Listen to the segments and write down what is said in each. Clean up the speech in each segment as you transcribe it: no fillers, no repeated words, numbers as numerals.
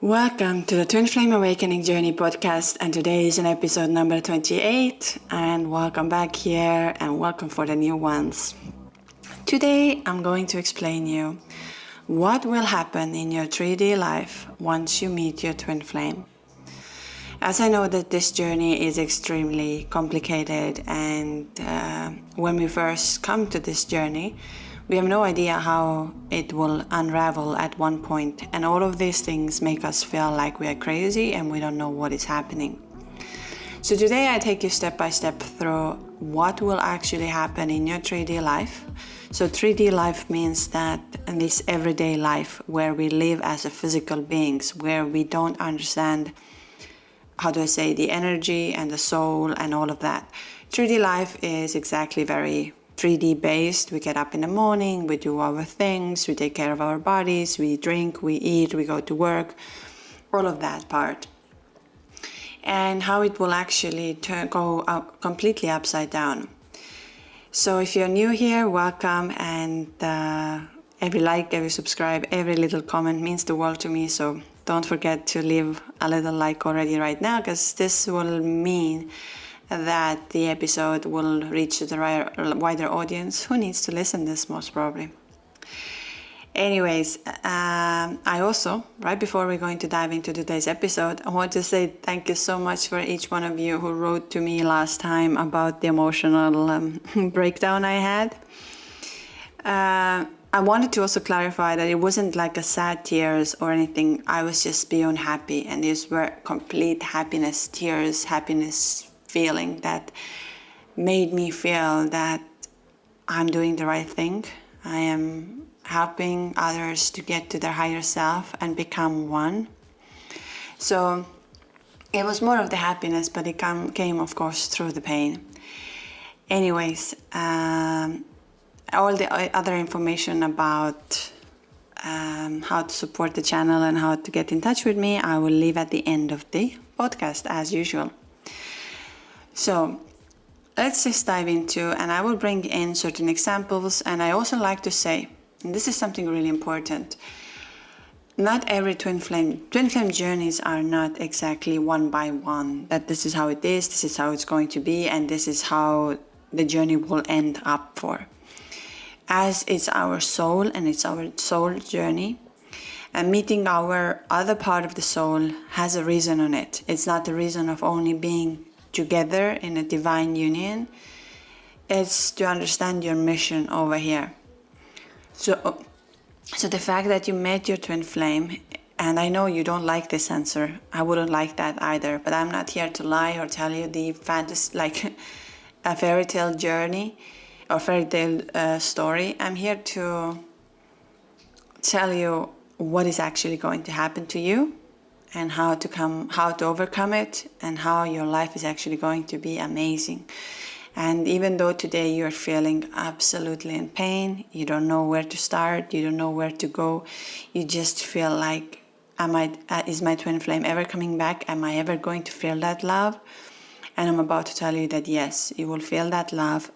Welcome to the Twin Flame Awakening Journey podcast, and today is an episode number 28, and welcome back here and welcome for the new ones. Today I'm going to explain you what will happen in your 3D life once you meet your twin flame. As I know that this journey is extremely complicated, and when we first come to this journey, we have no idea how it will unravel at one point, and all of these things make us feel like we are crazy and we don't know what is happening. So today I take you step by step through what will actually happen in your 3D life. So 3D life means that in this everyday life where we live as a physical beings, where we don't understand, the energy and the soul and all of that. 3D life is exactly very 3D based. We get up in the morning, we do our things, we take care of our bodies, we drink, we eat, we go to work, all of that part. And how it will actually go completely upside down. So if you're new here, welcome, and every like, every subscribe, every little comment means the world to me. So don't forget to leave a little like already right now, because this will mean that the episode will reach the wider audience who needs to listen this most probably. Anyways, I also, right before we're going to dive into today's episode, I want to say thank you so much for each one of you who wrote to me last time about the emotional breakdown I had. I wanted to also clarify that it wasn't like a sad tears or anything. I was just beyond happy, and these were complete happiness tears, happiness feeling that made me feel that I'm doing the right thing. I am helping others to get to their higher self and become one. So it was more of the happiness, but it came of course through the pain. Anyways, all the other information about how to support the channel and how to get in touch with me, I will leave at the end of the podcast as usual. So let's just dive into, and I will bring in certain examples. And I also like to say, and this is something really important, not every twin flame journeys are not exactly one by one, that this is how it is, this is how it's going to be, and this is how the journey will end up for. As it's our soul and it's our soul journey, and meeting our other part of the soul has a reason on it. It's not the reason of only being together in a divine union. It's to understand your mission over here. So the fact that you met your twin flame, and I know you don't like this answer, I wouldn't like that either, but I'm not here to lie or tell you the fantasy, like a fairy tale journey or fairy tale story. I'm here to tell you what is actually going to happen to you, and how to overcome it, and how your life is actually going to be amazing. And even though today you're feeling absolutely in pain, you don't know where to start, you don't know where to go, you just feel like, is my twin flame ever coming back? Am I ever going to feel that love? And I'm about to tell you that yes, you will feel that love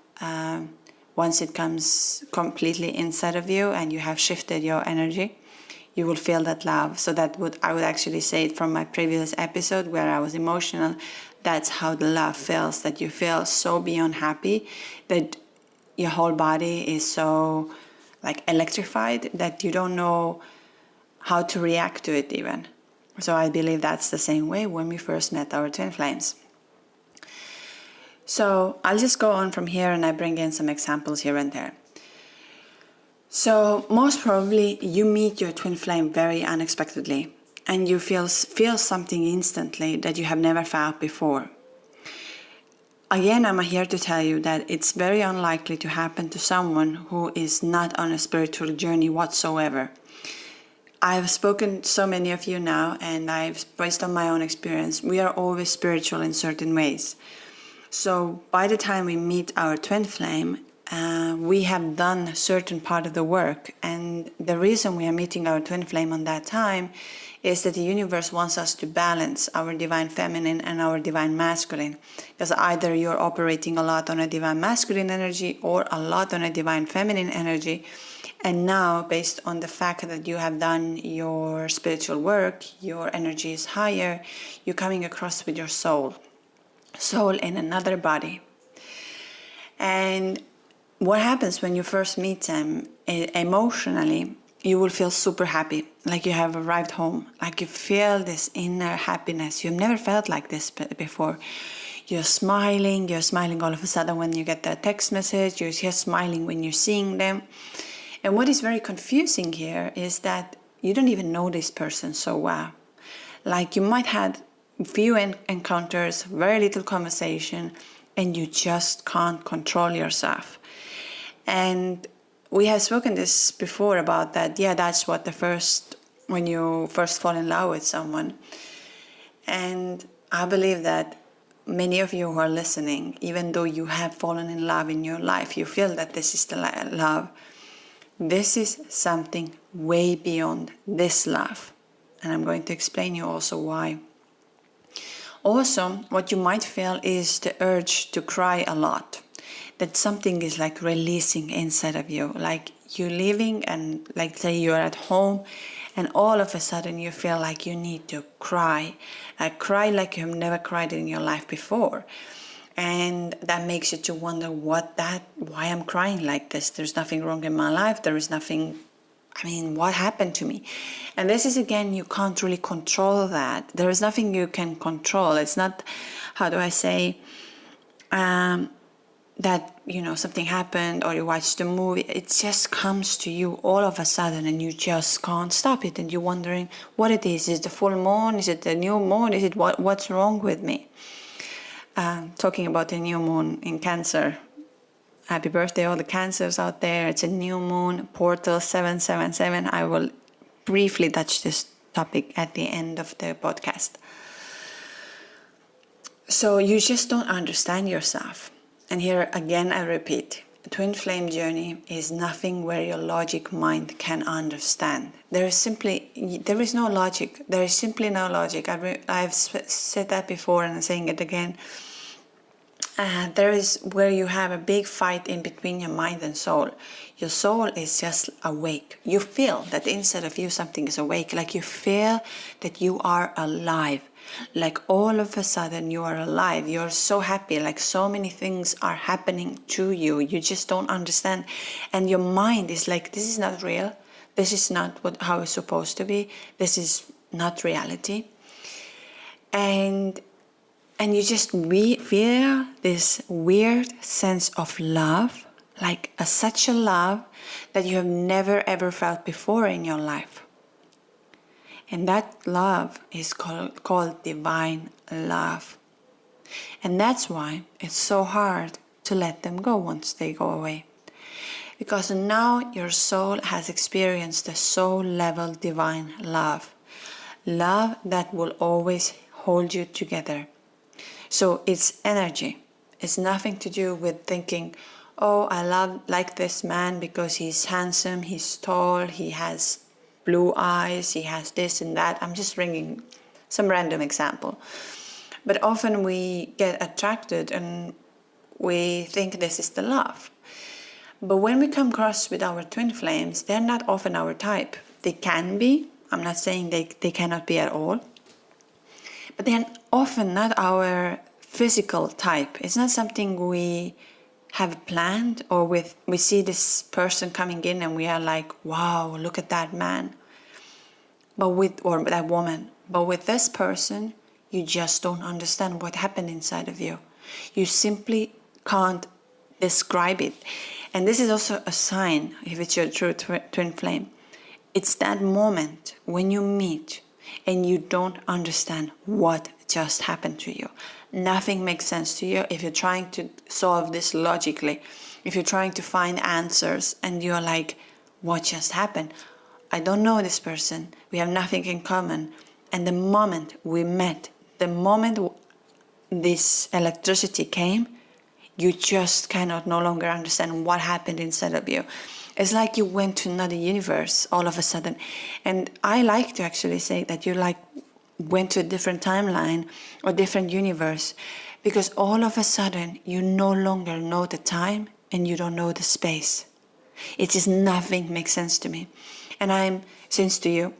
once it comes completely inside of you and you have shifted your energy. You will feel that love. So I would actually say it from my previous episode where I was emotional. That's how the love feels, that you feel so beyond happy that your whole body is so like electrified that you don't know how to react to it even. So I believe that's the same way when we first met our twin flames. So I'll just go on from here, and I bring in some examples here and there. So most probably you meet your twin flame very unexpectedly, and you feel something instantly that you have never felt before. Again, I'm here to tell you that it's very unlikely to happen to someone who is not on a spiritual journey whatsoever. I've spoken to so many of you now, and based on my own experience, we are always spiritual in certain ways. So by the time we meet our twin flame, we have done a certain part of the work, and the reason we are meeting our twin flame on that time is that the universe wants us to balance our divine feminine and our divine masculine, because either you're operating a lot on a divine masculine energy or a lot on a divine feminine energy, And now, based on the fact that you have done your spiritual work, your energy is higher, you're coming across with your soul in another body. And what happens when you first meet them, emotionally, you will feel super happy, like you have arrived home, like you feel this inner happiness. You've never felt like this before. You're smiling all of a sudden when you get that text message, you're just smiling when you're seeing them. And what is very confusing here is that you don't even know this person so well. Like you might have few encounters, very little conversation, and you just can't control yourself. And we have spoken this before about that. Yeah, that's what when you first fall in love with someone. And I believe that many of you who are listening, even though you have fallen in love in your life, you feel that this is the love. This is something way beyond this love. And I'm going to explain you also why. Also, what you might feel is the urge to cry a lot. That something is like releasing inside of you. Like you're leaving and like say you're at home and all of a sudden you feel like you need to cry. Cry like you have never cried in your life before. And that makes you to wonder why I'm crying like this. There's nothing wrong in my life. There is nothing, what happened to me? And this is, again, you can't really control that. There is nothing you can control. It's not, how do I say, that, something happened or you watched the movie. It just comes to you all of a sudden and you just can't stop it. And you're wondering what it is. Is it the full moon? Is it the new moon? Is it what's wrong with me? Talking about the new moon in Cancer. Happy birthday, all the Cancers out there. It's a new moon, portal 777. I will briefly touch this topic at the end of the podcast. So you just don't understand yourself. And here again, I repeat, a twin flame journey is nothing where your logic mind can understand. There is no logic. There is simply no logic. I've said that before and I'm saying it again. There is where you have a big fight in between your mind and soul. Your soul is just awake. You feel that inside of you something is awake, like you feel that you are alive. Like all of a sudden you are alive. You're so happy, like so many things are happening to you. You just don't understand. And your mind is like, this is not real. This is not how it's supposed to be. This is not reality. And you just feel this weird sense of love, like such a love that you have never ever felt before in your life. And that love is called divine love. And that's why it's so hard to let them go once they go away. Because now your soul has experienced the soul level divine love. Love that will always hold you together. So it's energy. It's nothing to do with thinking, oh, I like this man because he's handsome, he's tall, he has blue eyes, he has this and that. I'm just bringing some random example. But often we get attracted and we think this is the love. But when we come across with our twin flames, they're not often our type. They can be. I'm not saying they cannot be at all. But they're often not our physical type. It's not something we have planned or we see this person coming in and we are like, wow, look at that man. Or that woman. But with this person, you just don't understand what happened inside of you. You simply can't describe it. And this is also a sign, if it's your true twin flame. It's that moment when you meet and you don't understand what just happened to you. Nothing makes sense to you if you're trying to solve this logically. If you're trying to find answers and you're like, what just happened? I don't know this person. We have nothing in common. And the moment we met, the moment this electricity came, you just cannot no longer understand what happened inside of you. It's like you went to another universe all of a sudden. And I like to actually say that you went to a different timeline or different universe, because all of a sudden you no longer know the time and you don't know the space. It just nothing makes sense to me. And I'm sense to you.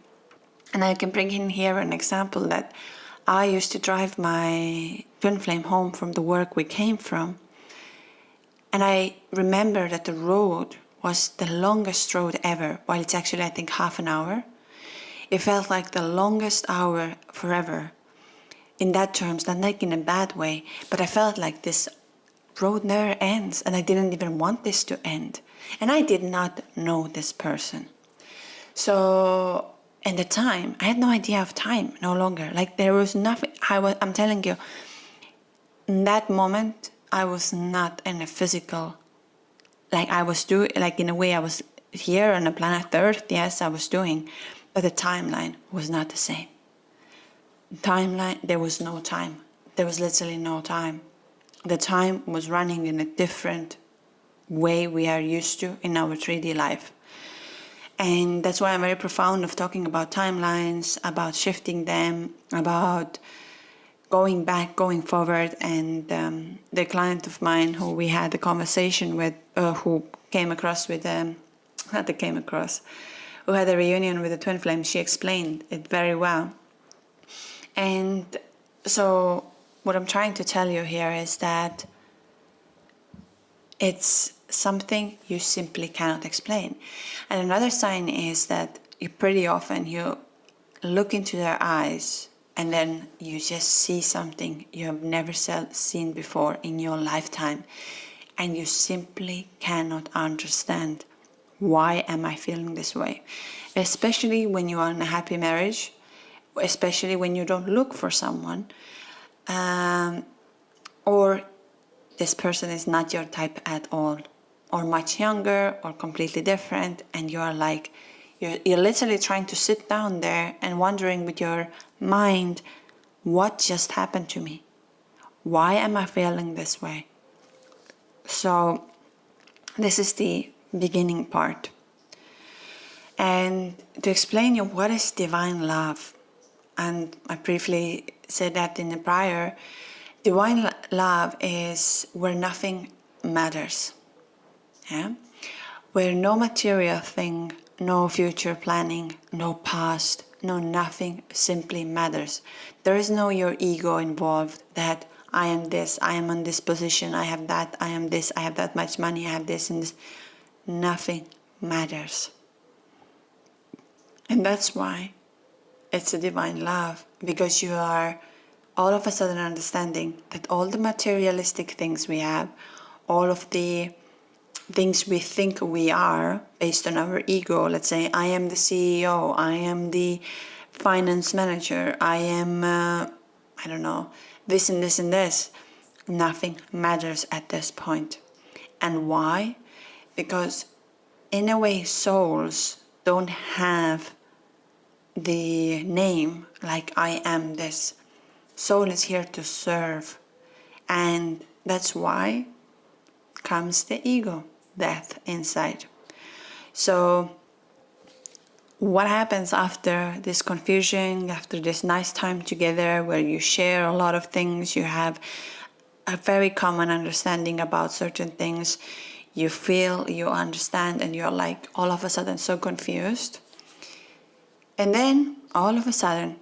And I can bring in here an example that I used to drive my twin flame home from the work we came from. And I remember that the road was the longest road ever, while it's actually, I think, half an hour. It felt like the longest hour forever. In that terms, not like in a bad way, but I felt like this road never ends, and I didn't even want this to end. And I did not know this person. So, in the time, I had no idea of time, no longer. Like, there was nothing, I'm telling you, in that moment, I was not in a physical, like I was doing, like in a way I was here on the planet Earth, yes, I was doing, but the timeline was not the same. Timeline, there was no time. There was literally no time. The time was running in a different way we are used to in our 3D life. And that's why I'm very profound of talking about timelines, about shifting them, about going back, going forward. And the client of mine who we had a conversation with, who came across with, who had a reunion with the twin flame, she explained it very well. And so what I'm trying to tell you here is that it's something you simply cannot explain. And another sign is that pretty often you look into their eyes and then you just see something you have never seen before in your lifetime, and you simply cannot understand, why am I feeling this way? Especially when you are in a happy marriage, especially when you don't look for someone, or this person is not your type at all, or much younger, or completely different, and you are like, you're literally trying to sit down there and wondering with your mind, what just happened to me? Why am I feeling this way? So this is the beginning part. And to explain you what is divine love, and I briefly said that in the prior, divine love is where nothing matters. Yeah? Where no material thing, no future planning, no past, no nothing simply matters. There is no your ego involved that I am this, I am on this position, I have that, I am this, I have that much money, I have this and this. Nothing matters. And that's why it's a divine love, because you are all of a sudden understanding that all the materialistic things we have, all of the things we think we are based on our ego, let's say I am the CEO, I am the finance manager, I am, I don't know, this and this and this, nothing matters at this point. And why? Because in a way souls don't have the name like I am this. Soul is here to serve, and that's why comes the ego death inside. So what happens after this confusion, after this nice time together where you share a lot of things, you have a very common understanding about certain things, you feel, you understand, and you're like all of a sudden so confused. And then all of a sudden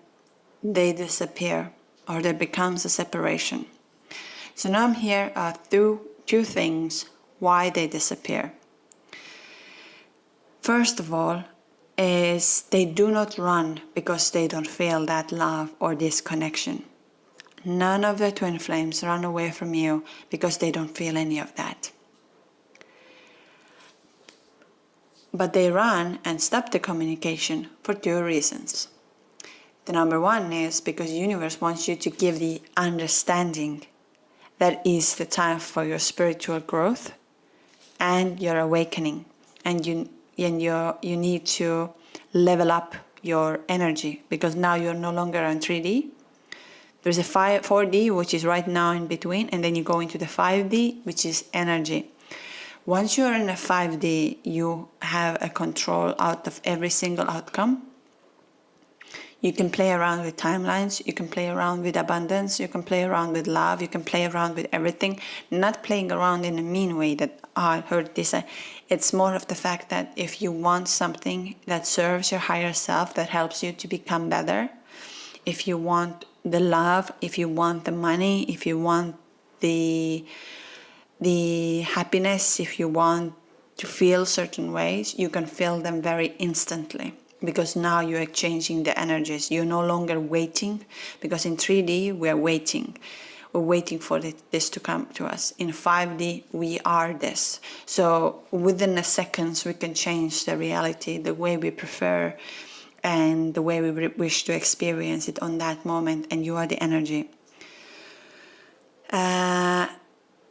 they disappear, or there becomes a separation. So now I'm here through two things why they disappear. First of all is they do not run because they don't feel that love or this connection. None of the twin flames run away from you because they don't feel any of that. But they run and stop the communication for two reasons. The number one is because the universe wants you to give the understanding that is the time for your spiritual growth and your awakening, and you need to level up your energy, because now you're no longer on 3D. There's a 4D, which is right now in between, and then you go into the 5D, which is energy. Once you're in a 5D, you have a control out of every single outcome. You can play around with timelines, you can play around with abundance, you can play around with love, you can play around with everything. Not playing around in a mean way that, oh, I heard this. It's more of the fact that if you want something that serves your higher self, that helps you to become better, if you want the love, if you want the money, if you want the happiness, if you want to feel certain ways, you can feel them very instantly, because now you are changing the energies. You're no longer waiting, because in 3D we are waiting. We're waiting for this to come to us. In 5D we are this. So within a seconds we can change the reality the way we prefer and the way we wish to experience it on that moment, and you are the energy.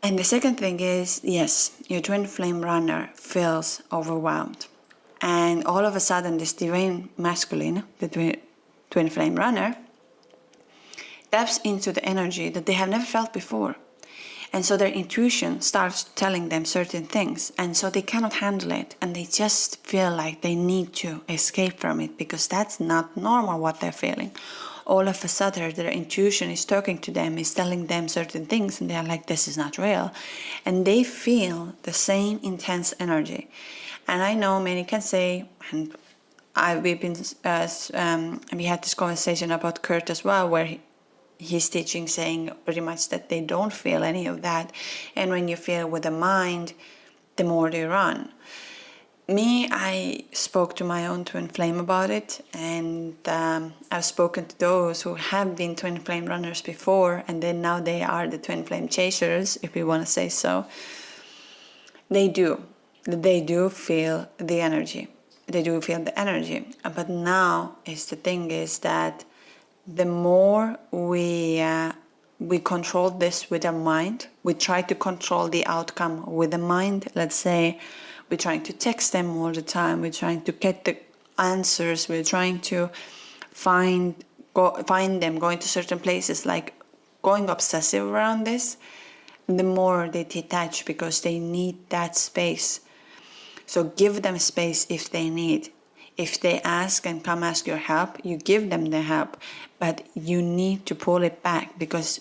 And the second thing is, yes, your twin flame runner feels overwhelmed. And all of a sudden, this divine masculine, the twin flame runner, taps into the energy that they have never felt before. And so their intuition starts telling them certain things. And so they cannot handle it. And they just feel like they need to escape from it, because that's not normal what they're feeling. All of a sudden their intuition is talking to them, is telling them certain things, and they're like, this is not real. And they feel the same intense energy. And I know many can say, and we had this conversation about Kurt as well, where he's teaching, saying pretty much that they don't feel any of that. And when you feel with the mind, the more they run. Me, I spoke to my own twin flame about it, and I've spoken to those who have been twin flame runners before, and then now they are the twin flame chasers, if we want to say so. They do feel the energy. They do feel the energy. But now is the thing is that the more we control this with our mind, we try to control the outcome with the mind. Let's say we're trying to text them all the time. We're trying to get the answers. We're trying to find them, going to certain places, like going obsessive around this. The more they detach, because they need that space. So give them space if they need. If they ask and come ask your help, you give them the help. But you need to pull it back, because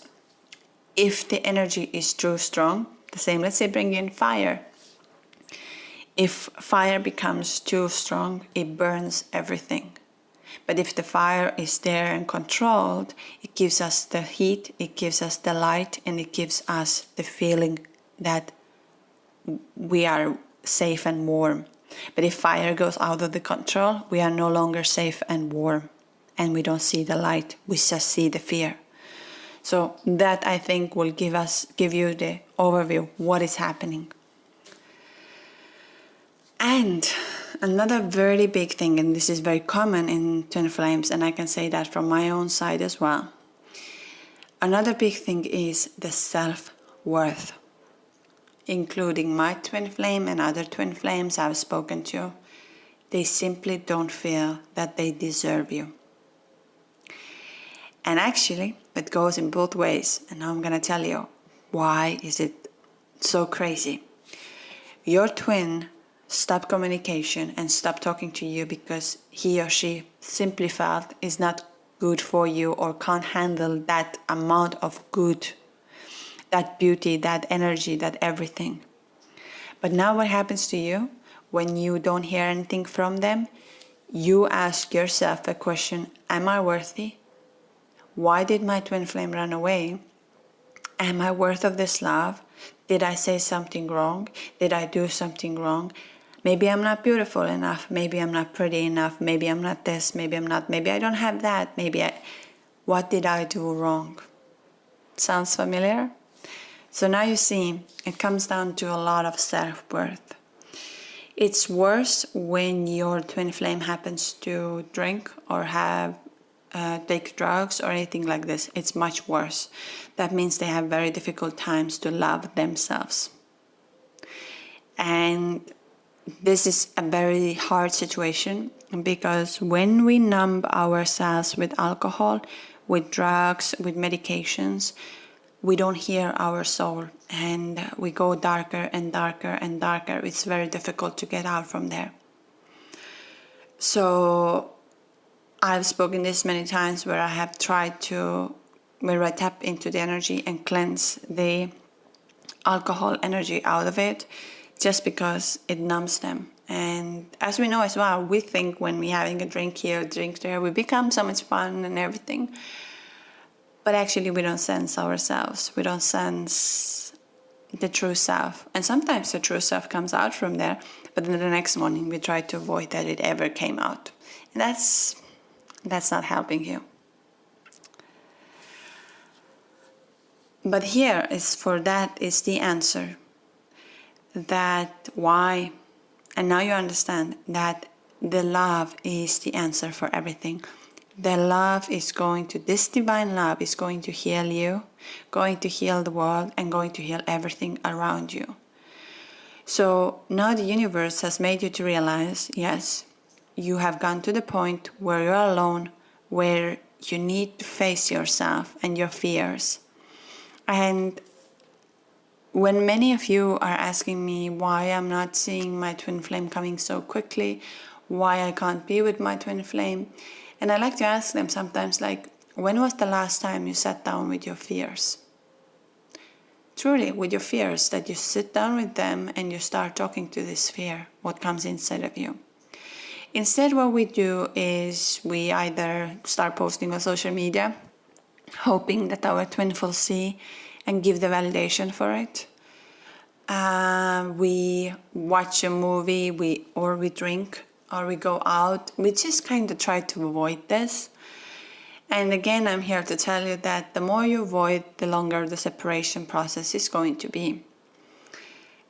if the energy is too strong, the same, let's say bring in fire. If fire becomes too strong, it burns everything. But if the fire is there and controlled, it gives us the heat, it gives us the light, and it gives us the feeling that we are safe and warm. But if fire goes out of the control, we are no longer safe and warm, and we don't see the light, we just see the fear. So that, I think, will give you the overview what is happening. And another very big thing, and this is very common in twin flames, and I can say that from my own side as well. Another big thing is the self-worth, including my twin flame and other twin flames I've spoken to. They simply don't feel that they deserve you. And actually, it goes in both ways. And now I'm going to tell you why is it so crazy. Your twin stopped communication and stopped talking to you because he or she simply felt is not good for you, or can't handle that amount of good, that beauty, that energy, that everything. But now what happens to you when you don't hear anything from them? You ask yourself a question: am I worthy? Why did my twin flame run away? Am I worth of this love? Did I say something wrong? Did I do something wrong? Maybe I'm not beautiful enough. Maybe I'm not pretty enough. Maybe I'm not this. Maybe I'm not. Maybe I don't have that. What did I do wrong? Sounds familiar? So now you see, it comes down to a lot of self-worth. It's worse when your twin flame happens to drink or take drugs or anything like this. It's much worse. That means they have very difficult times to love themselves. And this is a very hard situation, because when we numb ourselves with alcohol, with drugs, with medications, we don't hear our soul, and we go darker and darker and darker. It's very difficult to get out from there. So I've spoken this many times where I have tried to, where I tap into the energy and cleanse the alcohol energy out of it, just because it numbs them. And as we know as well, we think when we're having a drink here, a drink there, we become so much fun and everything. But actually we don't sense ourselves. We don't sense the true self. And sometimes the true self comes out from there, but then the next morning we try to avoid that it ever came out. And that's not helping you. But here is the answer. That why, and now you understand that the love is the answer for everything. The love is this divine love is going to heal you, going to heal the world, and going to heal everything around you. So now the universe has made you to realize, yes, you have gone to the point where you're alone, where you need to face yourself and your fears. And when many of you are asking me why I'm not seeing my twin flame coming so quickly, why I can't be with my twin flame, and I like to ask them sometimes, like, when was the last time you sat down with your fears? Truly, with your fears, that you sit down with them and you start talking to this fear, what comes inside of you. Instead, what we do is we either start posting on social media, hoping that our twin will see and give the validation for it. We watch a movie, we drink, or we go out. We just kind of try to avoid this. And again, I'm here to tell you that the more you avoid, the longer the separation process is going to be.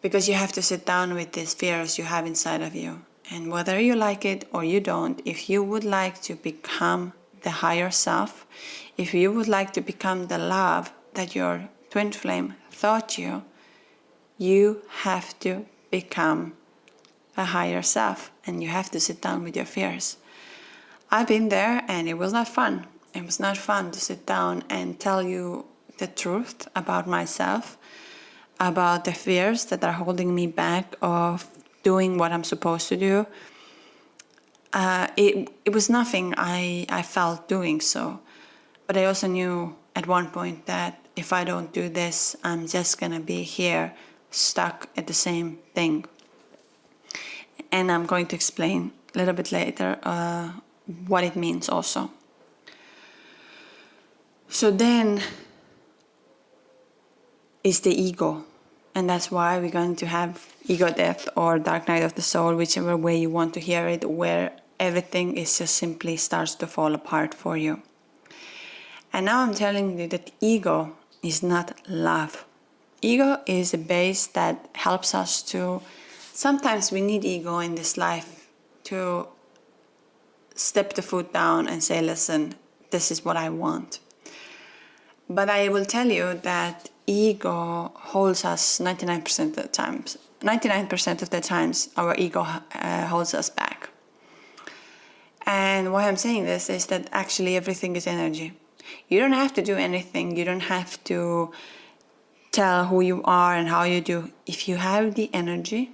Because you have to sit down with these fears you have inside of you. And whether you like it or you don't, if you would like to become the higher self, if you would like to become the love that your twin flame taught you, you have to become a higher self, and you have to sit down with your fears. I've been there, and it was not fun. It was not fun to sit down and tell you the truth about myself, about the fears that are holding me back of doing what I'm supposed to do. It was nothing I felt doing so. But I also knew at one point that if I don't do this, I'm just gonna be here stuck at the same thing. And I'm going to explain a little bit later what it means also. So then is the ego. And that's why we're going to have ego death or dark night of the soul, whichever way you want to hear it, where everything is just simply starts to fall apart for you. And now I'm telling you that ego is not love. Ego is a base that helps us to, sometimes we need ego in this life to step the foot down and say, listen, this is what I want. But I will tell you that ego holds us 99% of the times. 99% of the times our ego holds us back. And why I'm saying this is that actually everything is energy. You don't have to do anything. You don't have to tell who you are and how you do. If you have the energy,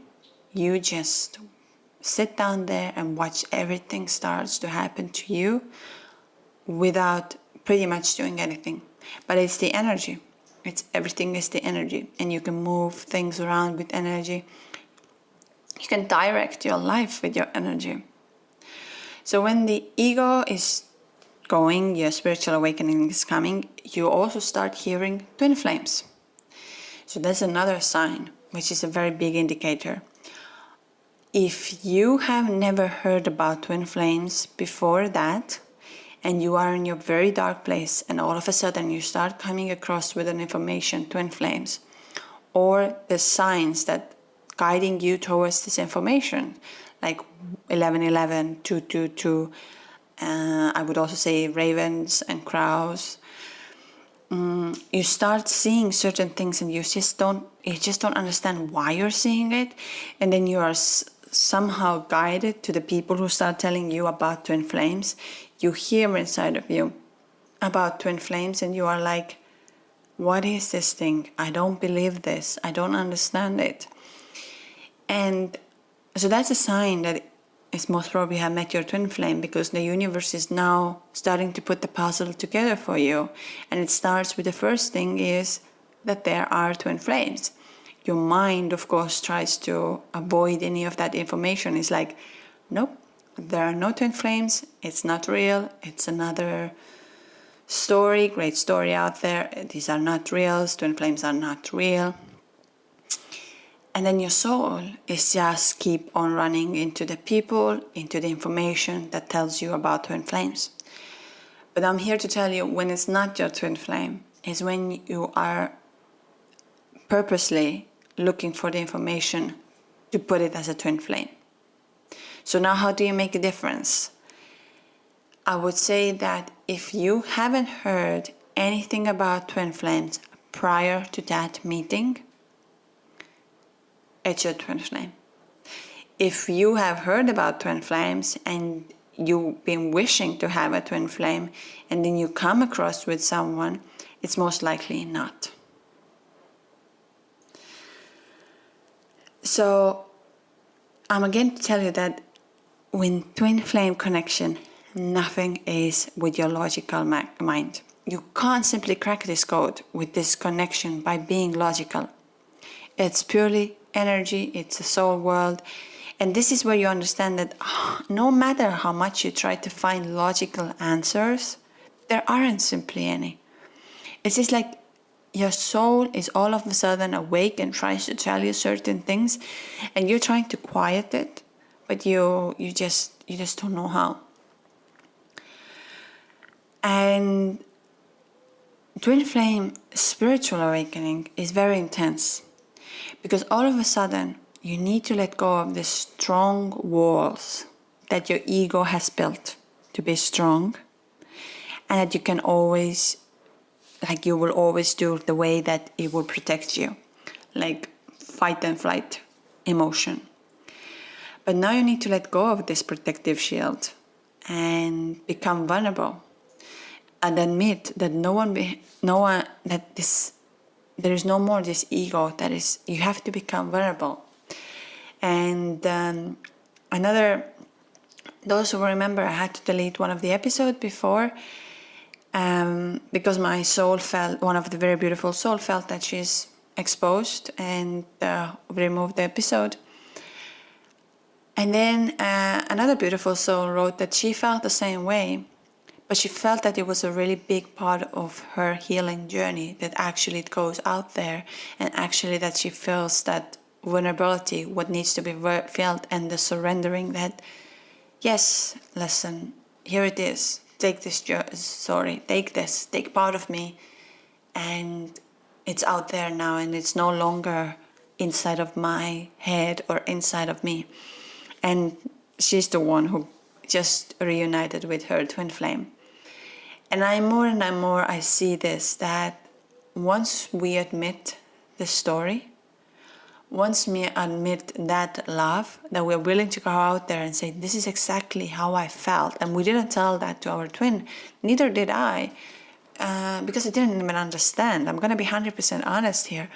you just sit down there and watch everything starts to happen to you without pretty much doing anything. But it's the energy. Everything is the energy, and you can move things around with energy. You can direct your life with your energy. So when the ego is going, your spiritual awakening is coming, you also start hearing twin flames. So that's another sign, which is a very big indicator. If you have never heard about twin flames before that, and you are in your very dark place, and all of a sudden you start coming across with an information, twin flames, or the signs that guiding you towards this information, like 1111, 222, I would also say ravens and crows. You start seeing certain things, and you just don't understand why you're seeing it, and then you are somehow guided to the people who start telling you about twin flames. You hear inside of you about twin flames, and you are like, what is this thing? I don't believe this. I don't understand it. And so that's a sign that is most probably have met your twin flame, because the universe is now starting to put the puzzle together for you. And it starts with the first thing is that there are twin flames. Your mind, of course, tries to avoid any of that information. It's like, nope, there are no twin flames. It's not real. It's another story, great story out there. These are not real. Twin flames are not real. And then your soul is just keep on running into the people, into the information that tells you about twin flames. But I'm here to tell you, when it's not your twin flame, is when you are purposely looking for the information to put it as a twin flame. So now how do you make a difference? I would say that if you haven't heard anything about twin flames prior to that meeting, it's your twin flame. If you have heard about twin flames and you've been wishing to have a twin flame, and then you come across with someone, it's most likely not. So I'm again to tell you that when twin flame connection, nothing is with your logical mind. You can't simply crack this code with this connection by being logical. It's purely energy, it's a soul world. And this is where you understand that no matter how much you try to find logical answers, there aren't simply any. It's just like your soul is all of a sudden awake and tries to tell you certain things, and you're trying to quiet it, but you just don't know how. And twin flame spiritual awakening is very intense, because all of a sudden you need to let go of the strong walls that your ego has built to be strong, and that you can always, like you will always do the way that it will protect you, like fight and flight emotion. But now you need to let go of this protective shield and become vulnerable, and admit that there is no more this ego. That is, you have to become vulnerable. And those who remember, I had to delete one of the episodes before, because my soul felt, one of the very beautiful soul felt that she's exposed, and removed the episode. And then another beautiful soul wrote that she felt the same way, but she felt that it was a really big part of her healing journey, that actually it goes out there, and actually that she feels that vulnerability, what needs to be felt, and the surrendering that, yes, listen, here it is, take this, take part of me, and it's out there now, and it's no longer inside of my head or inside of me. And she's the one who just reunited with her twin flame. And more and more I see this, that once we admit the story, once we admit that love, that we're willing to go out there and say, this is exactly how I felt. And we didn't tell that to our twin, neither did I, because I didn't even understand. I'm going to be 100% honest here.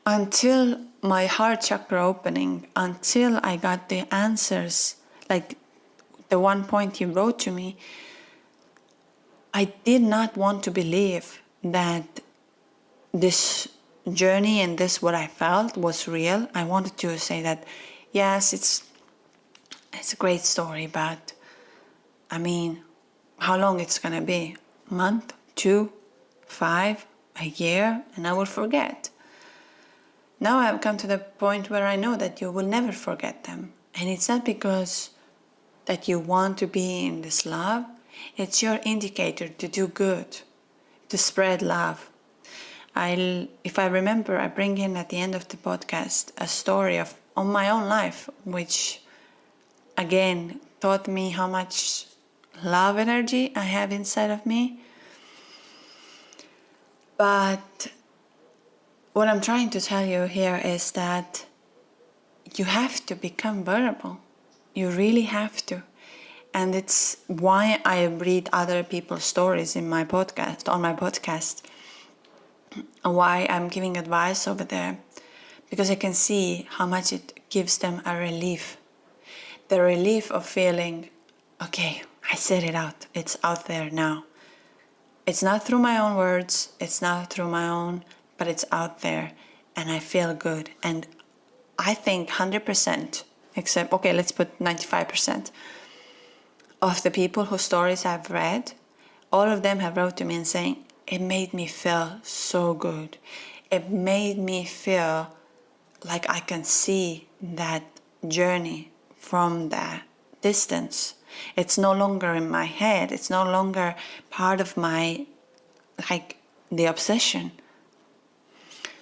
Until my heart chakra opening, until I got the answers, like the one point he wrote to me, I did not want to believe that this journey and this what I felt was real. I wanted to say that, yes, it's a great story, but I mean, how long it's gonna be? A month, 2, 5, a year, and I will forget. Now I've come to the point where I know that you will never forget them. And it's not because that you want to be in this love. It's your indicator to do good, to spread love. If I remember, I bring in at the end of the podcast a story on my own life, which again taught me how much love energy I have inside of me. But what I'm trying to tell you here is that you have to become vulnerable. You really have to. And it's why I read other people's stories on my podcast, and why I'm giving advice over there, because I can see how much it gives them a relief. the relief of feeling, okay, I said it out. It's out there now. It's not through my own words. It's not through my own, but it's out there. And I feel good. And I think 100%, except, okay, let's put 95% of the people whose stories I've read, all of them have wrote to me and saying, it made me feel so good. It made me feel like I can see that journey from that distance. It's no longer in my head. It's no longer part of my, like, the obsession.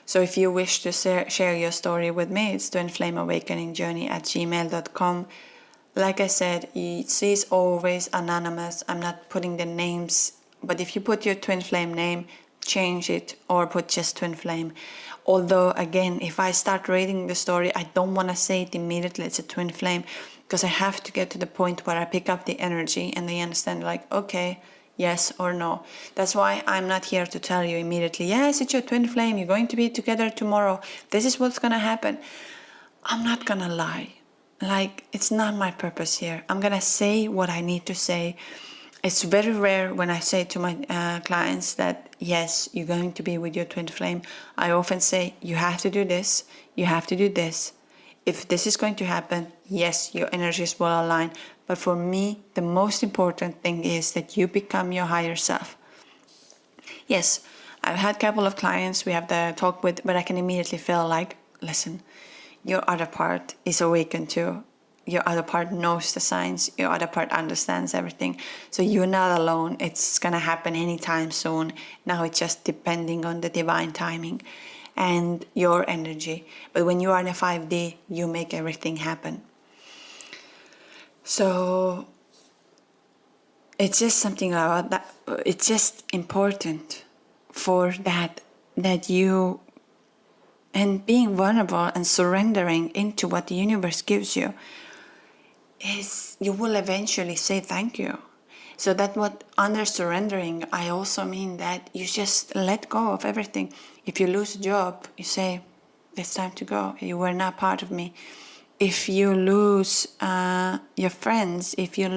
So if you wish to share your story with me, it's twinflameawakeningjourney@gmail.com. Like I said, it is always anonymous. I'm not putting the names, but if you put your twin flame name, change it or put just twin flame. Although, again, if I start reading the story, I don't want to say it immediately it's a twin flame, because I have to get to the point where I pick up the energy and they understand, like, okay, yes or no. That's why I'm not here to tell you immediately, yes, it's your twin flame, you're going to be together tomorrow, this is what's going to happen. I'm not going to lie. Like, it's not my purpose here. I'm going to say what I need to say. It's very rare when I say to my clients that, yes, you're going to be with your twin flame. I often say, you have to do this, you have to do this. If this is going to happen, yes, your energies will align. But for me, the most important thing is that you become your higher self. Yes, I've had a couple of clients we have the talk with, but I can immediately feel like, listen, your other part is awakened too. Your other part knows the signs. Your other part understands everything. So you're not alone. It's going to happen anytime soon. Now it's just depending on the divine timing and your energy. But when you are in a 5D, you make everything happen. So it's just something about that. It's just important for that you, and being vulnerable and surrendering into what the universe gives you, is you will eventually say thank you. So that what under surrendering, I also mean that you just let go of everything. If you lose a job, you say, it's time to go. You were not part of me. If you lose your friends, if your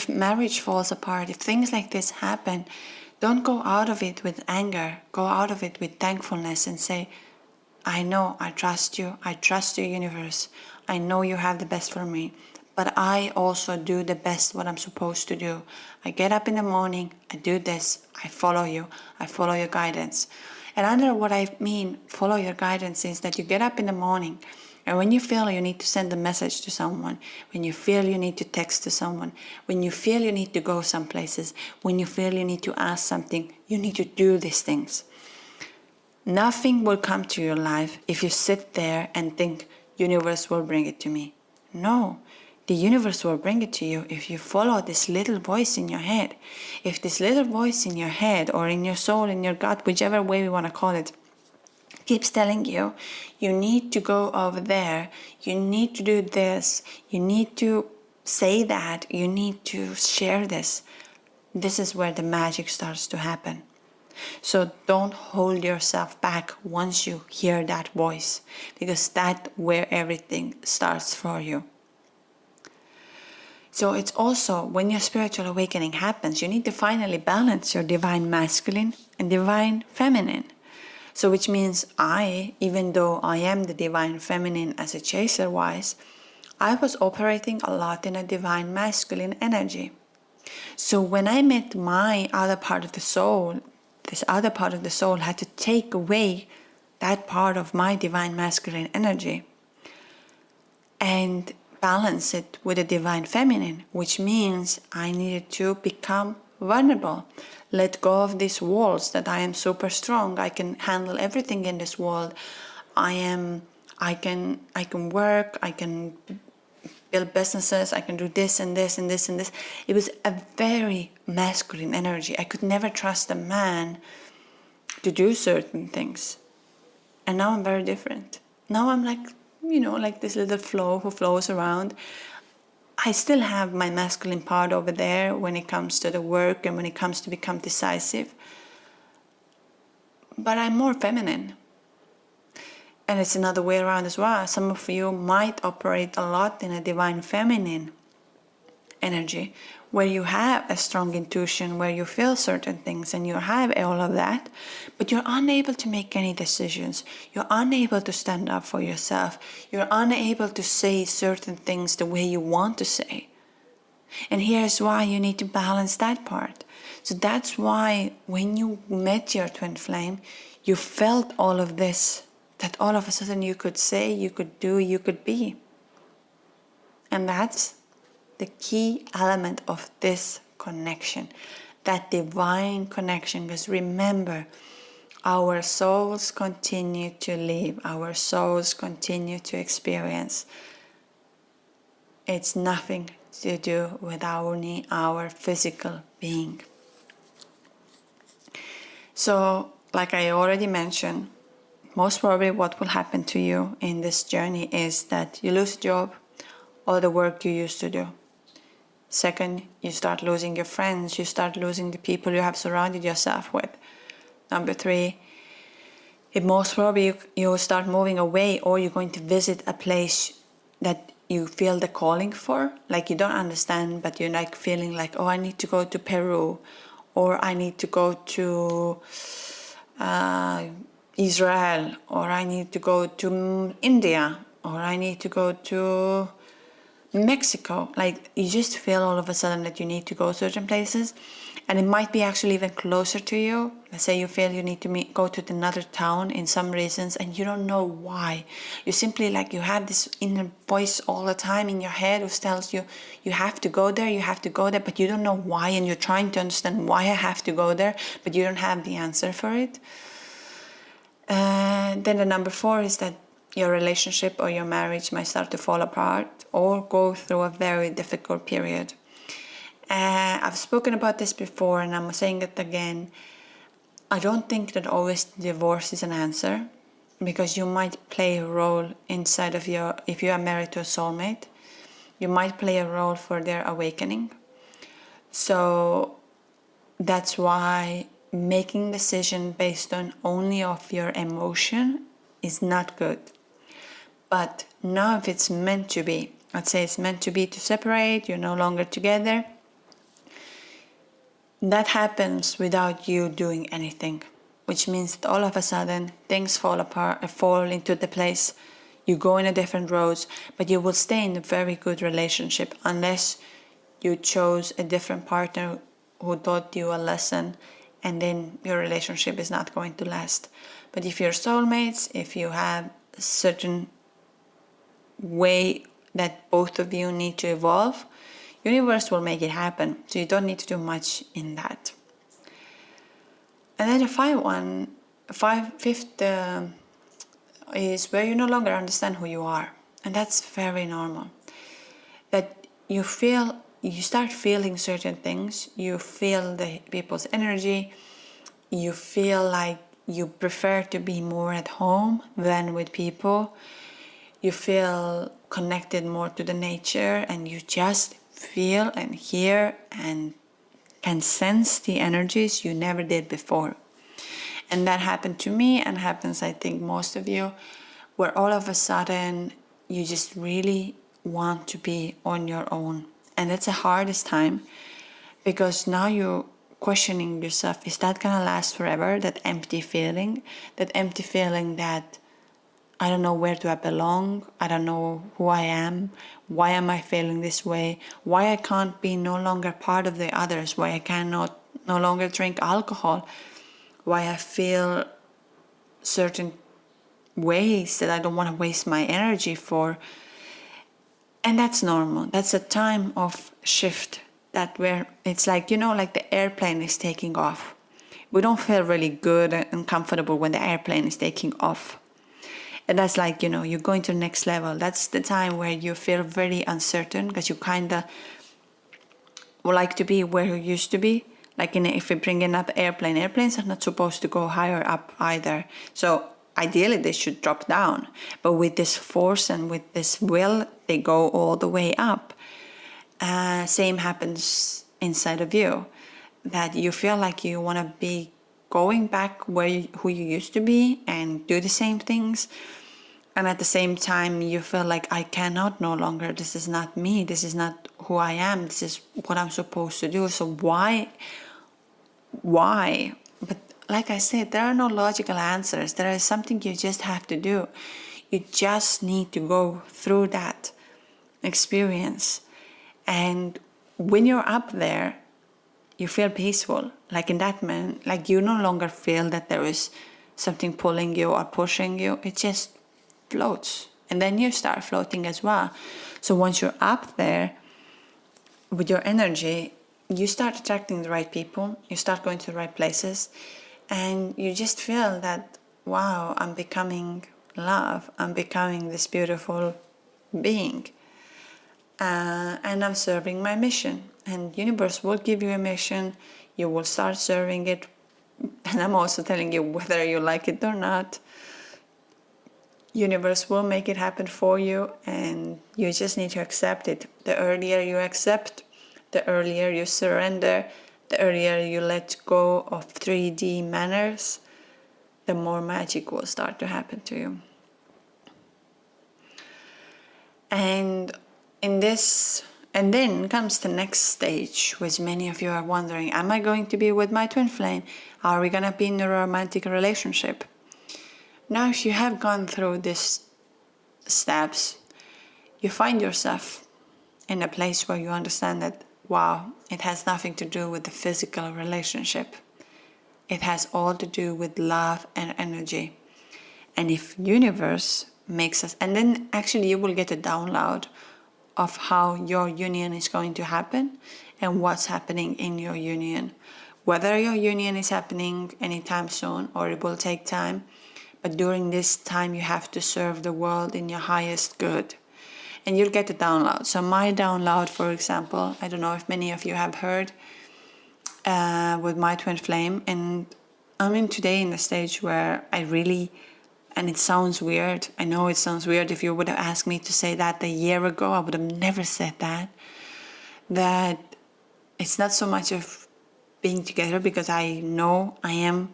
marriage falls apart, if things like this happen, don't go out of it with anger. Go out of it with thankfulness and say, I know, I trust you, universe. I know you have the best for me, but I also do the best what I'm supposed to do. I get up in the morning, I do this, I follow you, I follow your guidance. And under what I mean, follow your guidance, is that you get up in the morning, and when you feel you need to send a message to someone, when you feel you need to text to someone, when you feel you need to go some places, when you feel you need to ask something, you need to do these things. Nothing will come to your life if you sit there and think, universe will bring it to me. No, the universe will bring it to you if you follow this little voice in your head. If this little voice in your head or in your soul, in your gut, whichever way we want to call it, keeps telling you, you need to go over there, you need to do this, you need to say that, you need to share this. This is where the magic starts to happen. So don't hold yourself back once you hear that voice, because that's where everything starts for you. So it's also, when your spiritual awakening happens, you need to finally balance your divine masculine and divine feminine. So which means even though I am the divine feminine as a chaser wise, I was operating a lot in a divine masculine energy. So when I met my other part of the soul, this other part of the soul had to take away that part of my divine masculine energy and balance it with a divine feminine, which means I needed to become vulnerable, let go of these walls that I am super strong, I can handle everything in this world, I can work, I can build businesses, I can do this and this and this and this. It was a very masculine energy. I could never trust a man to do certain things. And now I'm very different. Now I'm like, like this little flow who flows around. I still have my masculine part over there when it comes to the work and when it comes to become decisive. But I'm more feminine. And it's another way around as well. Some of you might operate a lot in a divine feminine energy, where you have a strong intuition, where you feel certain things and you have all of that, but you're unable to make any decisions. You're unable to stand up for yourself. You're unable to say certain things the way you want to say. And here's why you need to balance that part. So that's why when you met your twin flame, you felt all of this, that all of a sudden you could say, you could do, you could be. And that's the key element of this connection, that divine connection. Because remember, our souls continue to live, our souls continue to experience. It's nothing to do with our physical being. So, like I already mentioned, most probably what will happen to you in this journey is that you lose a job or the work you used to do. Second, you start losing your friends, you start losing the people you have surrounded yourself with. Number 3, it most probably you will start moving away, or you're going to visit a place that you feel the calling for, like you don't understand, but you're like feeling like, oh, I need to go to Peru, or I need to go to Israel, or I need to go to India, or I need to go to Mexico. Like you just feel all of a sudden that you need to go certain places, and it might be actually even closer to you. Let's say you feel you need to go to another town in some reasons, and you don't know why. You simply like you have this inner voice all the time in your head who tells you you have to go there, you have to go there, but you don't know why, and you're trying to understand why I have to go there, but you don't have the answer for it. Then the number 4 is that your relationship or your marriage might start to fall apart or go through a very difficult period. I've spoken about this before and I'm saying it again. I don't think that always divorce is an answer, because you might play a role inside of if you are married to a soulmate, you might play a role for their awakening. So that's why making decision based on only of your emotion is not good. But now if it's meant to be, let's say it's meant to be to separate, you're no longer together, that happens without you doing anything, which means that all of a sudden things fall apart, fall into the place, you go in a different roads, but you will stay in a very good relationship unless you chose a different partner who taught you a lesson, and then your relationship is not going to last. But if you're soulmates, if you have a certain way that both of you need to evolve, universe will make it happen. So you don't need to do much in that. And then the fifth is where you no longer understand who you are. And that's very normal. That you start feeling certain things, you feel the people's energy, you feel like you prefer to be more at home than with people, you feel connected more to the nature, and you just feel and hear and can sense the energies you never did before. And that happened to me, and happens, I think, most of you, where all of a sudden you just really want to be on your own. And that's the hardest time, because now you're questioning yourself, is that gonna last forever? That empty feeling that I don't know where do I belong, I don't know who I am, why am I feeling this way, why I can't be no longer part of the others, why I cannot no longer drink alcohol, why I feel certain ways that I don't want to waste my energy for. And that's normal. That's a time of shift, that where it's like, like the airplane is taking off. We don't feel really good and comfortable when the airplane is taking off. And that's like, you're going to the next level. That's the time where you feel very uncertain, because you kind of would like to be where you used to be. Like if we bring in up airplanes are not supposed to go higher up either. So ideally they should drop down. But with this force and with this will, they go all the way up. Same happens inside of you, that you feel like you want to be going back who you used to be and do the same things. And at the same time, you feel like, I cannot no longer. This is not me. This is not who I am. This is what I'm supposed to do. So why? But like I said, there are no logical answers. There is something you just have to do. You just need to go through that experience. And when you're up there, you feel peaceful. Like in that moment, like you no longer feel that there is something pulling you or pushing you. It just floats. And then you start floating as well. So once you're up there with your energy, you start attracting the right people. You start going to the right places. And you just feel that, wow, I'm becoming love. I'm becoming this beautiful being. And I'm serving my mission. And universe will give you a mission. You will start serving it. And I'm also telling you, whether you like it or not, universe will make it happen for you, and you just need to accept it. The earlier you accept, the earlier you surrender, the earlier you let go of 3D manners, the more magic will start to happen to you. And then comes the next stage, which many of you are wondering, am I going to be with my twin flame? Are we going to be in a romantic relationship? Now, if you have gone through these steps, you find yourself in a place where you understand that, wow, it has nothing to do with the physical relationship. It has all to do with love and energy. And if universe makes us, and then actually you will get a download of how your union is going to happen and what's happening in your union. Whether your union is happening anytime soon or it will take time, but during this time you have to serve the world in your highest good. And you'll get a download. So my download, for example, I don't know if many of you have heard with my twin flame, and I'm in today in the stage where I really, and it sounds weird. I know it sounds weird. If you would have asked me to say that a year ago, I would have never said that. That it's not so much of being together, because I know I am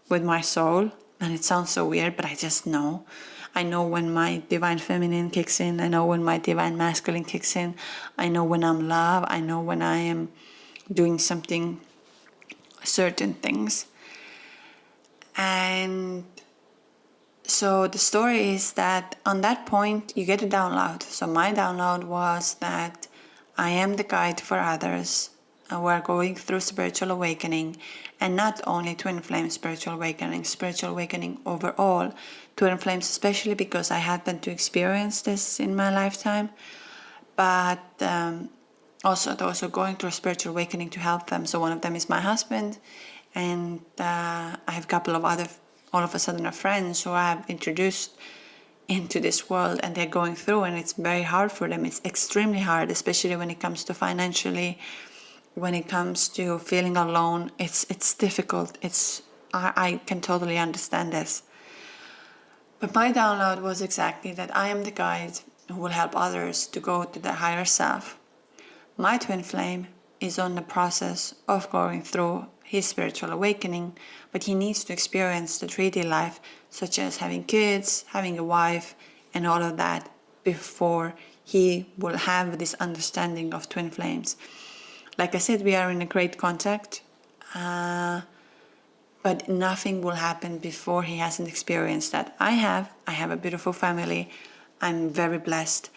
with my soul. And it sounds so weird, but I just know. I know when my divine feminine kicks in. I know when my divine masculine kicks in. I know when I'm love. I know when I am doing something, certain things. And so the story is that on that point, you get a download. So my download was that I am the guide for others. We're going through spiritual awakening, and not only twin flame spiritual awakening overall, twin flames especially because I happened to experience this in my lifetime, but also those who are going through a spiritual awakening to help them. So one of them is my husband, and I have a couple of other, all of a sudden, friends who I have introduced into this world, and they're going through, and it's very hard for them. It's extremely hard, especially when it comes to financially. When it comes to feeling alone, it's difficult. I can totally understand this. But my download was exactly that I am the guide who will help others to go to their higher self. My twin flame is on the process of going through his spiritual awakening, but he needs to experience the 3D life, such as having kids, having a wife, and all of that, before he will have this understanding of twin flames. Like I said, we are in a great contact, but nothing will happen before he hasn't experienced that. I have a beautiful family. I'm very blessed.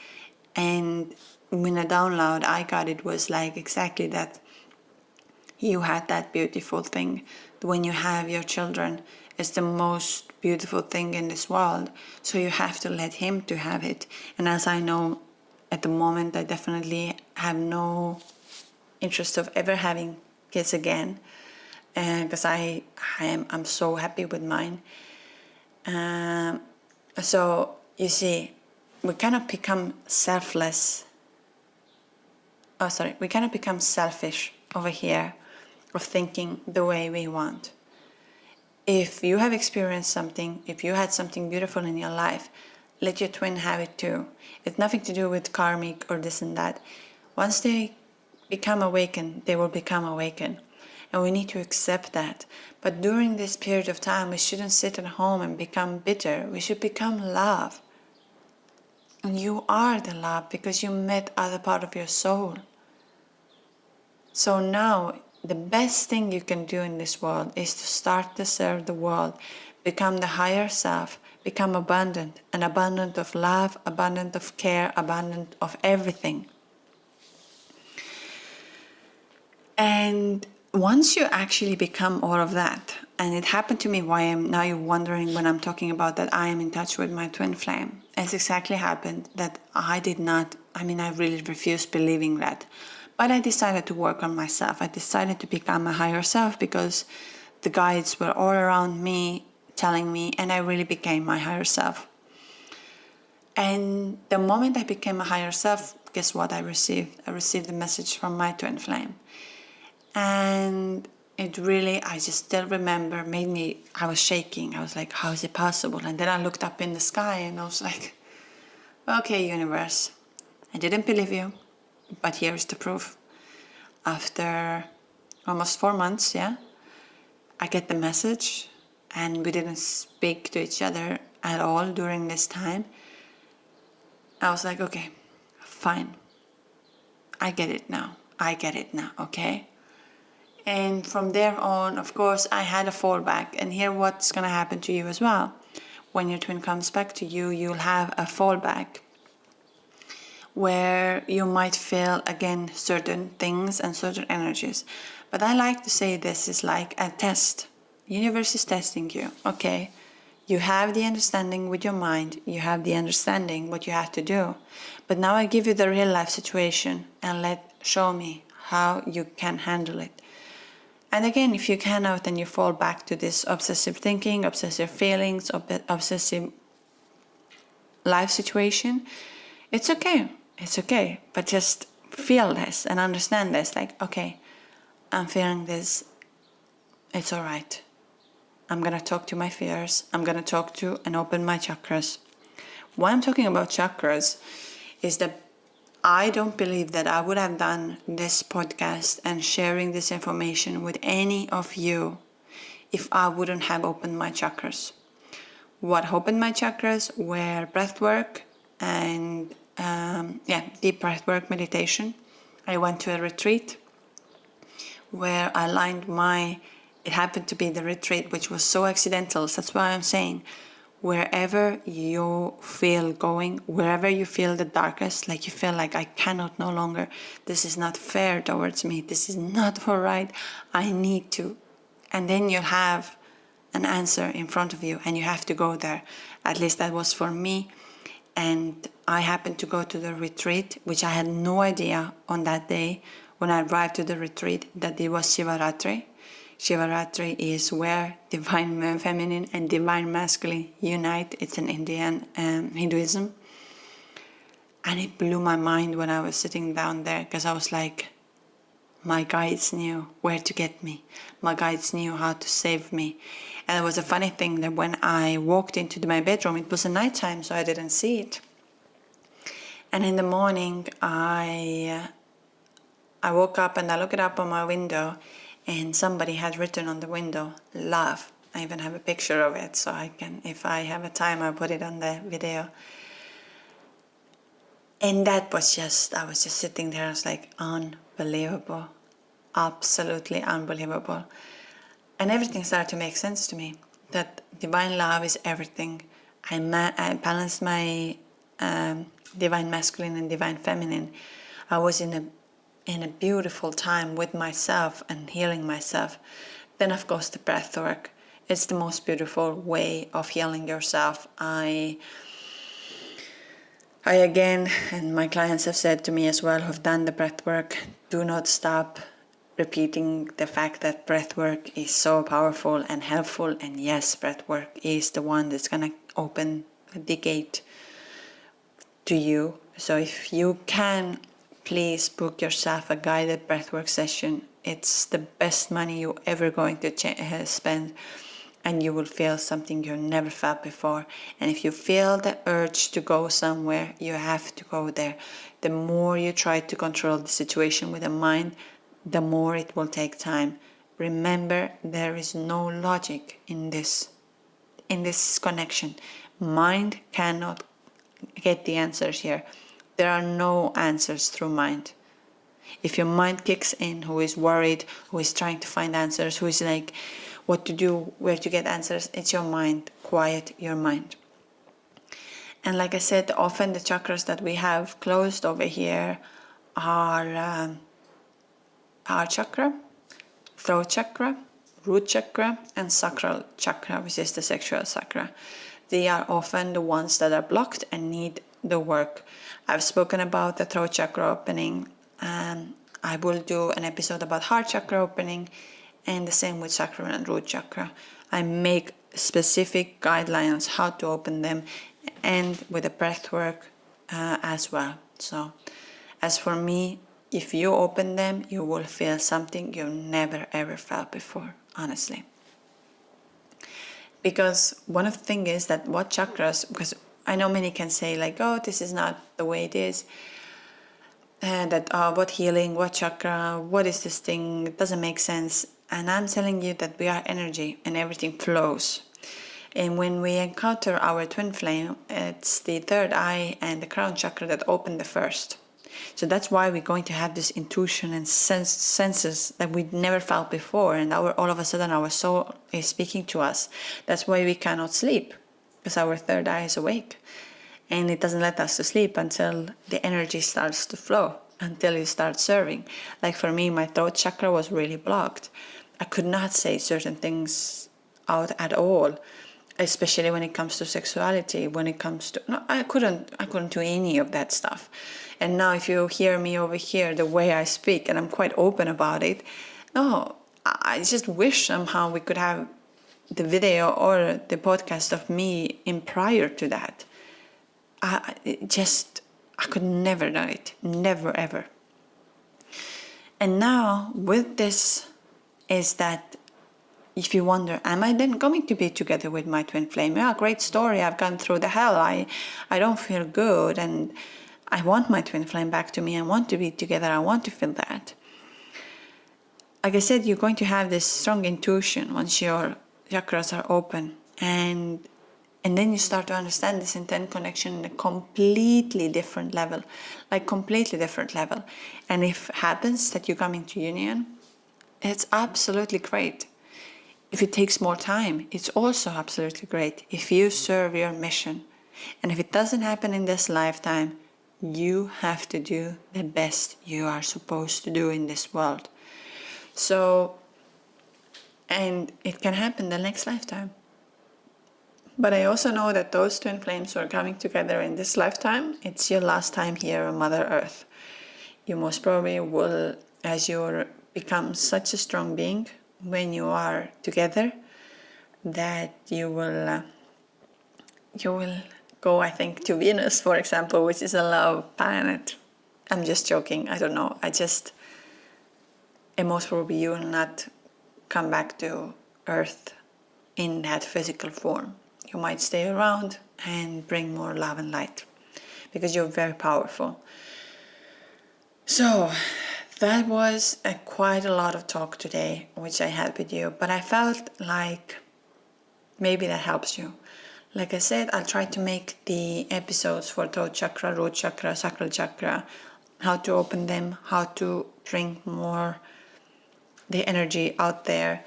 And when a download I got, it was like exactly that. You had that beautiful thing. When you have your children, it's the most beautiful thing in this world. So you have to let him to have it. And as I know, at the moment, I definitely have no interest of ever having kids again, because I'm so happy with mine. So you see, we cannot become selfish over here of thinking the way we want. If you have experienced something, if you had something beautiful in your life, let your twin have it too. It's nothing to do with karmic or this and that. Once they become awakened, they will become awakened. And we need to accept that. But during this period of time, we shouldn't sit at home and become bitter. We should become love. And you are the love because you met other part of your soul. So now the best thing you can do in this world is to start to serve the world, become the higher self, become abundant, and abundant of love, abundant of care, abundant of everything. And once you actually become all of that, and it happened to me, why I'm now you're wondering when I'm talking about that I am in touch with my twin flame. It's exactly happened that I really refused believing that. But I decided to work on myself. I decided to become a higher self because the guides were all around me telling me, and I really became my higher self. And the moment I became a higher self, guess what I received? I received a message from my twin flame. And it really, I just still remember, I was shaking. I was like, how is it possible? And then I looked up in the sky and I was like, okay, universe, I didn't believe you, but here's the proof. After almost 4 months, I get the message, and we didn't speak to each other at all during this time. I was like, okay, fine. I get it now, okay? And from there on, of course, I had a fallback. And here what's going to happen to you as well. When your twin comes back to you, you'll have a fallback where you might feel again certain things and certain energies. But I like to say this is like a test. Universe is testing you, okay? You have the understanding with your mind, you have the understanding what you have to do. But now I give you the real life situation and show me how you can handle it. And again, if you cannot, then you fall back to this obsessive thinking, obsessive feelings, obsessive life situation. It's okay, but just feel this and understand this. Like, okay, I'm feeling this, it's all right. I'm going to talk to my fears. I'm going to talk to and open my chakras. Why I'm talking about chakras is that I don't believe that I would have done this podcast and sharing this information with any of you if I wouldn't have opened my chakras. What opened my chakras were breath work and deep breath work meditation. I went to a retreat where I aligned it happened to be the retreat, which was so accidental. That's why I'm saying, wherever you feel going, wherever you feel the darkest, like you feel like I cannot no longer, this is not fair towards me, this is not all right, I need to. And then you'll have an answer in front of you and you have to go there. At least that was for me. And I happened to go to the retreat, which I had no idea on that day when I arrived to the retreat that it was Shivaratri. Shivaratri is where divine feminine and divine masculine unite. It's an Indian Hinduism. And it blew my mind when I was sitting down there, because I was like, my guides knew where to get me. My guides knew how to save me. And it was a funny thing that when I walked into my bedroom, it was a nighttime, so I didn't see it. And in the morning, I woke up and I looked up on my window, and somebody had written on the window, love. I even have a picture of it, so I can, if I have a time, I'll put it on the video. And that was I was just sitting there, I was like, unbelievable, absolutely unbelievable. And everything started to make sense to me, that divine love is everything. I balanced my divine masculine and divine feminine. I was in a beautiful time with myself and healing myself. Then of course the breath work. It's the most beautiful way of healing yourself. I again, and my clients have said to me as well, who've done the breath work, do not stop repeating the fact that breath work is so powerful and helpful. And yes, breath work is the one that's gonna open the gate to you. So if you can, please book yourself a guided breathwork session. It's the best money you're ever going to spend, and you will feel something you never felt before. And if you feel the urge to go somewhere, you have to go there. The more you try to control the situation with the mind, the more it will take time. Remember, there is no logic in this connection. Mind cannot get the answers here. There are no answers through mind. If your mind kicks in, who is worried, who is trying to find answers, who is like what to do, where to get answers, it's your mind. Quiet your mind. And like I said, often the chakras that we have closed over here are heart chakra, throat chakra, root chakra, and sacral chakra, which is the sexual chakra. They are often the ones that are blocked and need the work. I've spoken about the throat chakra opening. I will do an episode about heart chakra opening, and the same with sacral and root chakra. I make specific guidelines how to open them, and with the breath work as well. So as for me, if you open them, you will feel something you've never ever felt before, honestly. Because one of the things is that what chakras, because I know many can say like, oh, this is not the way it is, and that what healing, what chakra, what is this thing, it doesn't make sense. And I'm telling you that we are energy and everything flows. And when we encounter our twin flame, it's the third eye and the crown chakra that open the first. So that's why we're going to have this intuition and senses that we never felt before, and all of a sudden our soul is speaking to us. That's why we cannot sleep, because our third eye is awake, and it doesn't let us to sleep until the energy starts to flow, until you start serving. Like for me, my throat chakra was really blocked. I could not say certain things out at all, especially when it comes to sexuality, when it comes to, no, I couldn't do any of that stuff. And now if you hear me over here, the way I speak, and I'm quite open about it, no, I just wish somehow we could have the video or the podcast of me in prior to that. I could never do it, never ever. And now with this is that, if you wonder, am I then going to be together with my twin flame? Yeah, great story. I've gone through the hell. I don't feel good, and I want my twin flame back to me. I want to be together. I want to feel that. Like I said, you're going to have this strong intuition once your chakras are open, and then you start to understand this intent connection in a completely different level, And if it happens that you come into union, it's absolutely great. If it takes more time, it's also absolutely great. If you serve your mission, and if it doesn't happen in this lifetime, you have to do the best you are supposed to do in this world. So, and it can happen the next lifetime. But I also know that those twin flames who are coming together in this lifetime, it's your last time here on Mother Earth. You most probably will, as you become such a strong being, when you are together, that you will go, I think, to Venus, for example, which is a love planet. I'm just joking. I don't know. And most probably you will not come back to Earth in that physical form. You might stay around and bring more love and light, because you're very powerful. So that was quite a lot of talk today, which I had with you, but I felt like maybe that helps you. Like I said, I'll try to make the episodes for throat chakra, root chakra, sacral chakra, how to open them, how to bring more the energy out there.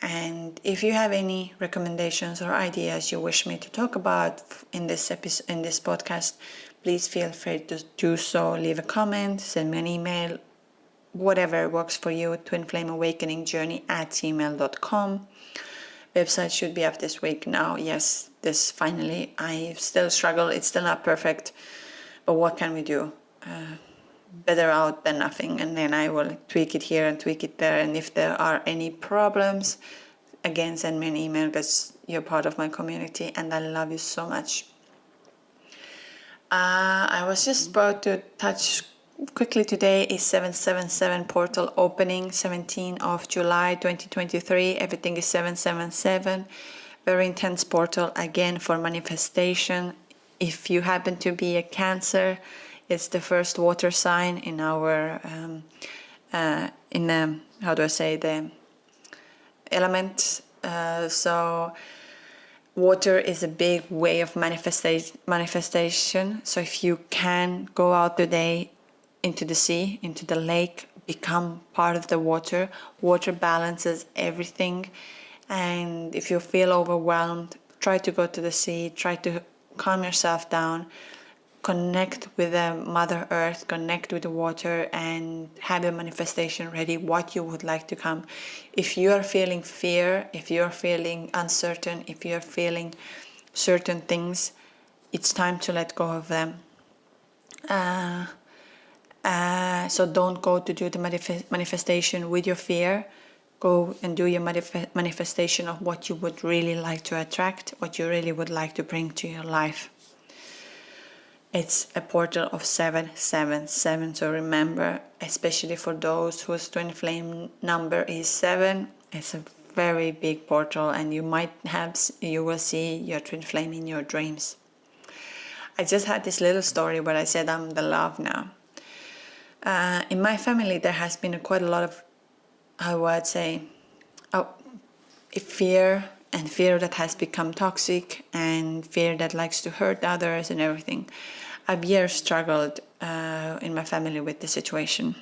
And if you have any recommendations or ideas you wish me to talk about in this episode, in this podcast, please feel free to do so. Leave a comment, send me an email, whatever works for you. twinflameawakeningjourney@gmail.com. Website should be up this week now. Yes, this finally. I still struggle. It's still not perfect, but what can we do? Better out than nothing. And then I will tweak it here and tweak it there. And if there are any problems, again, send me an email, because you're part of my community and I love you so much. I was just about to touch quickly, today is 777 portal opening, 17th of July 2023. Everything is 777. Very intense portal again for manifestation. If you happen to be a Cancer, it's the first water sign in our the element. So water is a big way of manifestation. So if you can go out today into the sea, into the lake, become part of the water. Water balances everything. And if you feel overwhelmed, try to go to the sea, try to calm yourself down, connect with the Mother Earth, connect with the water, and have a manifestation ready, what you would like to come. If you are feeling fear, if you're feeling uncertain, if you're feeling certain things, it's time to let go of them. So don't go to do the manifestation with your fear. Go and do your manifestation of what you would really like to attract, what you really would like to bring to your life. It's a portal of 777. So remember, especially for those whose twin flame number is 7, it's a very big portal, and you will see your twin flame in your dreams. I just had this little story where I said I'm the love now. In my family, there has been quite a lot of, I would say, fear, and fear that has become toxic, and fear that likes to hurt others and everything. I've years struggled in my family with the situation.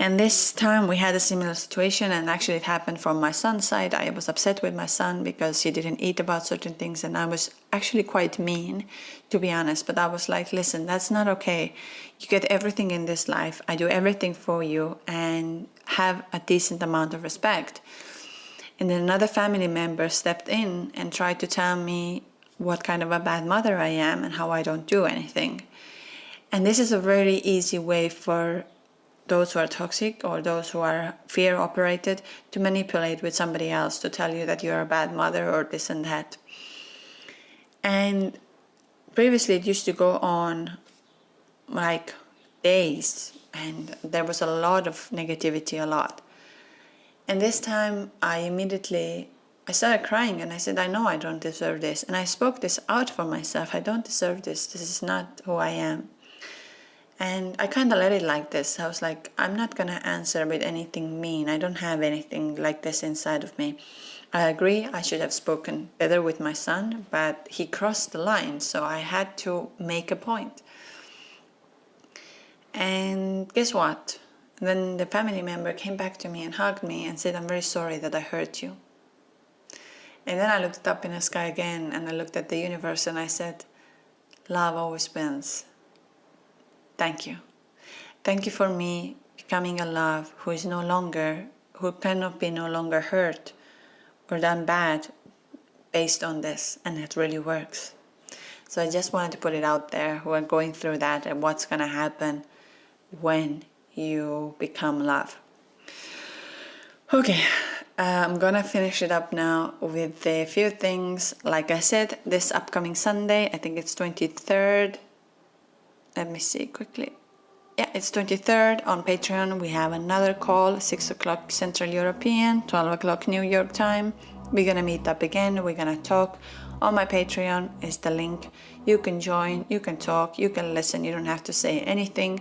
And this time we had a similar situation, and actually it happened from my son's side. I was upset with my son because he didn't eat about certain things, and I was actually quite mean, to be honest. But I was like, listen, that's not okay. You get everything in this life. I do everything for you, and have a decent amount of respect. And then another family member stepped in and tried to tell me what kind of a bad mother I am and how I don't do anything. And this is a very easy way for those who are toxic or those who are fear operated to manipulate with somebody else to tell you that you're a bad mother or this and that. And previously it used to go on like days, and there was a lot of negativity, a lot. And this time I started crying, and I said, I know I don't deserve this. And I spoke this out for myself. I don't deserve this. This is not who I am. And I kind of let it like this. I was like, I'm not going to answer with anything mean. I don't have anything like this inside of me. I agree, I should have spoken better with my son, but he crossed the line, so I had to make a point. And guess what? Then the family member came back to me and hugged me and said, I'm very sorry that I hurt you. And then I looked up in the sky again, and I looked at the universe, and I said, love always wins. Thank you. Thank you for me becoming a love who cannot be no longer hurt or done bad based on this, and it really works. So I just wanted to put it out there who are going through that and what's going to happen when you become love. Okay, I'm gonna finish it up now with a few things. Like I said, this upcoming Sunday, I think it's 23rd. Let me see quickly. Yeah, it's 23rd on Patreon. We have another call, 6 o'clock Central European, 12 o'clock New York time. We're gonna meet up again. We're gonna talk. On my Patreon is the link. You can join, you can talk, you can listen. You don't have to say anything.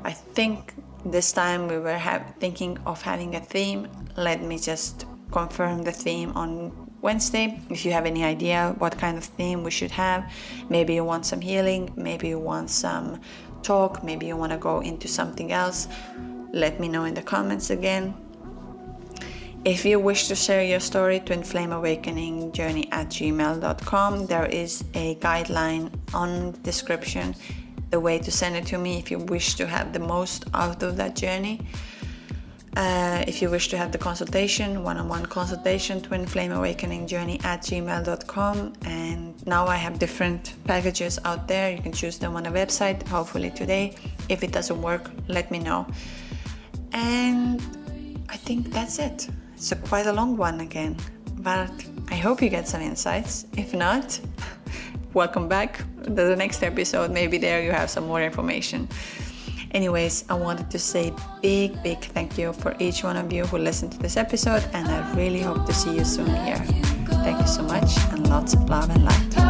I think this time we were thinking of having a theme. Let me just confirm the theme on Wednesday. If you have any idea what kind of theme we should have, maybe you want some healing, maybe you want some talk, maybe you want to go into something else, let me know in the comments again. If you wish to share your story, twinflameawakeningjourney@gmail.com. There is a guideline on the description, the way to send it to me if you wish to have the most out of that journey. If you wish to have the consultation, one-on-one consultation, twinflameawakeningjourney@gmail.com. And now I have different packages out there. You can choose them on the website, hopefully today. If it doesn't work, let me know. And I think that's it. It's quite a long one again, but I hope you get some insights. If not, welcome back to the next episode. Maybe there you have some more information. Anyways, I wanted to say big thank you for each one of you who listened to this episode, and I really hope to see you soon here. Thank you so much, and lots of love and light.